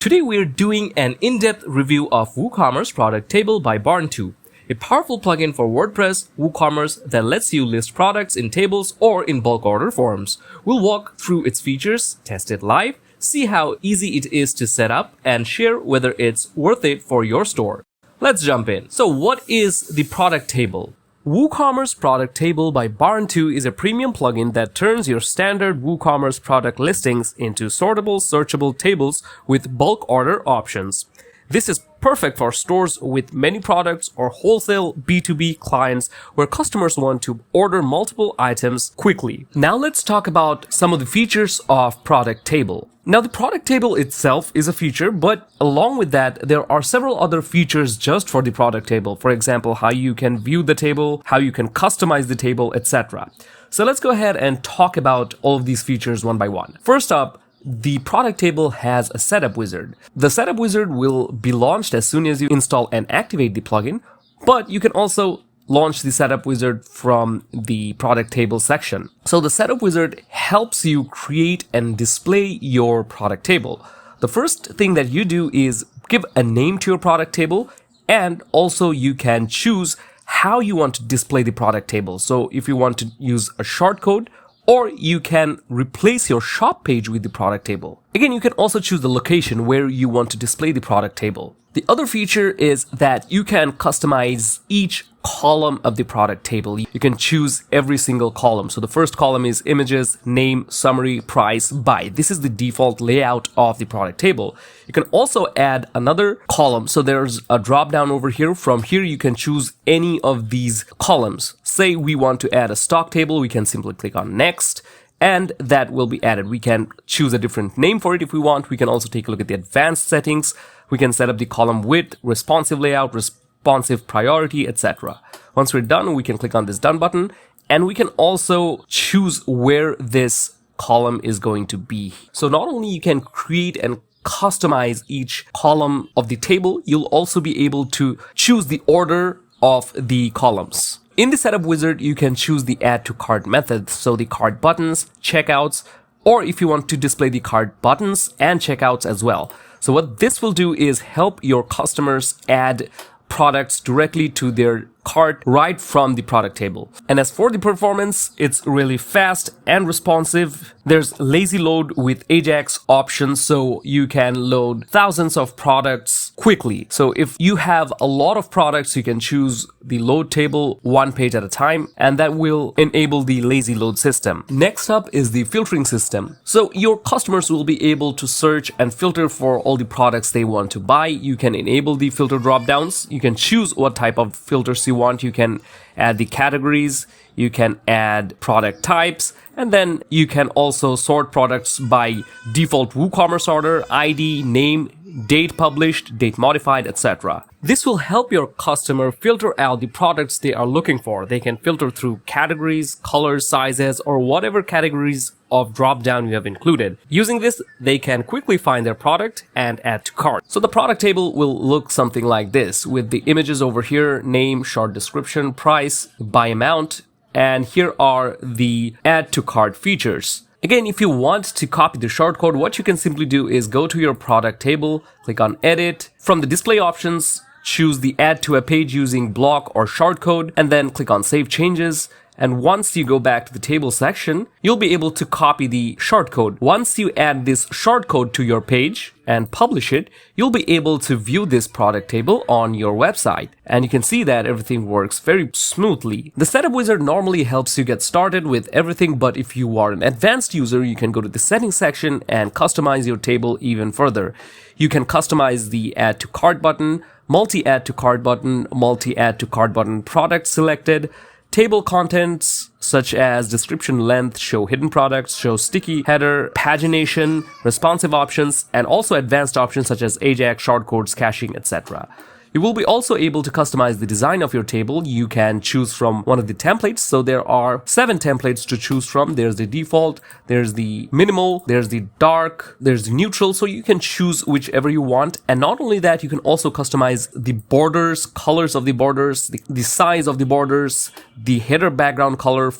Today we're doing an in-depth review of WooCommerce Product Table by Barn2, a powerful plugin for WordPress, WooCommerce that lets you list products in tables or in bulk order forms. We'll walk through its features, test it live, see how easy it is to set up, and share whether it's worth it for your store. Let's jump in. So what is the product table? WooCommerce Product Table by Barn2 is a premium plugin that turns your standard WooCommerce product listings into sortable, searchable tables with bulk order options. This is perfect for stores with many products or wholesale B2B clients where customers want to order multiple items quickly. Now let's talk about some of the features of Product Table. Now the Product Table itself is a feature, but along with that, there are several other features just for the Product Table. For example, how you can view the table, how you can customize the table, etc. So let's go ahead and talk about all of these features one by one. First up, the product table has a setup wizard. The setup wizard will be launched as soon as you install and activate the plugin, but you can also launch the setup wizard from the product table section. So the setup wizard helps you create and display your product table. The first thing that you do is give a name to your product table, and also you can choose how you want to display the product table. So if you want to use a shortcode, or you can replace your shop page with the product table. Again, you can also choose the location where you want to display the product table. The other feature is that you can customize each column of the product table. You can choose every single column. So the first column is images, name, summary, price, buy. This is the default layout of the product table. You can also add another column. So there's a drop down over here. From here, you can choose any of these columns. Say we want to add a stock table, we can simply click on next, and that will be added. We can choose a different name for it if we want. We can also take a look at the advanced settings. We can set up the column width, responsive layout, responsive priority, etc. Once we're done, we can click on this done button, and we can also choose where this column is going to be. So not only you can create and customize each column of the table, you'll also be able to choose the order of the columns. In the setup wizard, you can choose the add to cart method, so the cart buttons, checkouts, or if you want to display the cart buttons and checkouts as well. So what this will do is help your customers add products directly to their cart right from the product table. And as for the performance, it's really fast and responsive. There's lazy load with Ajax options, so you can load thousands of products quickly. So if you have a lot of products, you can choose the load table one page at a time, and that will enable the lazy load system. Next up is the filtering system. So your customers will be able to search and filter for all the products they want to buy. You can enable the filter drop downs. You can choose what type of filters you want. You can add the categories, you can add product types, and then you can also sort products by default WooCommerce order, ID, name, date published, date modified, etc. This will help your customer filter out the products they are looking for. They can filter through categories, colors, sizes, or whatever categories of drop-down you have included. Using this, they can quickly find their product and add to cart. So the product table will look something like this, with the images over here, name, short description, price, by amount, and here are the add to cart features. Again, if you want to copy the shortcode, what you can simply do is go to your product table, click on edit. From the display options, choose the add to a page using block or shortcode, and then click on save changes. And once you go back to the table section, you'll be able to copy the shortcode. Once you add this shortcode to your page and publish it, you'll be able to view this product table on your website. And you can see that everything works very smoothly. The setup wizard normally helps you get started with everything, but if you are an advanced user, you can go to the settings section and customize your table even further. You can customize the add to cart button, multi-add to cart button, multi-add to cart button product selected, table contents such as description length, show hidden products, show sticky header, pagination, responsive options, and also advanced options such as Ajax, shortcodes, caching, etc. You will be also able to customize the design of your table. You can choose from one of the templates. So there are 7 templates to choose from. There's the default, there's the minimal, there's the dark, there's the neutral. So you can choose whichever you want. And not only that, you can also customize the borders, colors of the borders, the size of the borders, the header background color,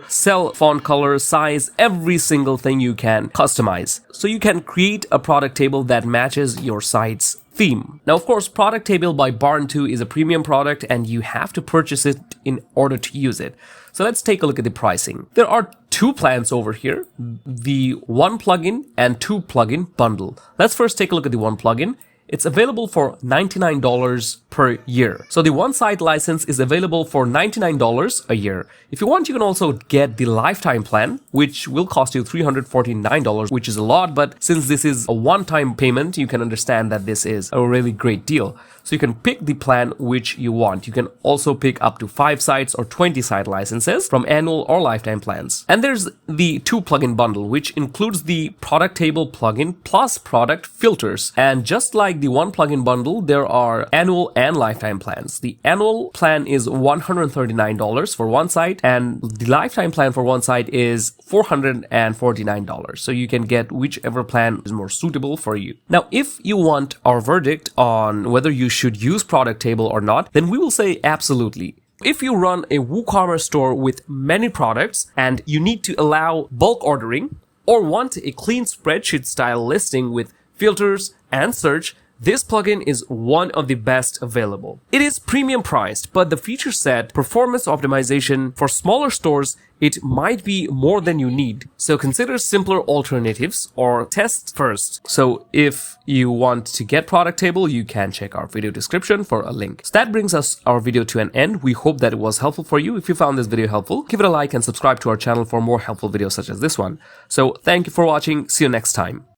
cell font color, size, every single thing you can customize. So you can create a product table that matches your site's theme. Now, of course, Product Table by Barn2 is a premium product and you have to purchase it in order to use it. So let's take a look at the pricing. There are 2 plans over here, the 1 plugin and 2 plugin bundle. Let's first take a look at the 1 plugin. It's available for $99 per year. So the one site license is available for $99 a year. If you want, you can also get the lifetime plan, which will cost you $349, which is a lot, but since this is a one-time payment, you can understand that this is a really great deal. So you can pick the plan which you want. You can also pick up to 5 sites or 20 site licenses from annual or lifetime plans. And there's the 2 plugin bundle, which includes the product table plugin plus product filters. And just like the 1 plugin bundle, there are annual and lifetime plans. The annual plan is $139 for one site, and the lifetime plan for one site is $449. So you can get whichever plan is more suitable for you. Now, if you want our verdict on whether you should use Product Table or not, then we will say absolutely. If you run a WooCommerce store with many products and you need to allow bulk ordering or want a clean spreadsheet style listing with filters and search, this plugin is one of the best available. It is premium priced, but the feature set, performance optimization for smaller stores, it might be more than you need. So consider simpler alternatives or test first. So if you want to get Product Table, you can check our video description for a link. So that brings our video to an end. We hope that it was helpful for you. If you found this video helpful, give it a like and subscribe to our channel for more helpful videos such as this one. So thank you for watching. See you next time.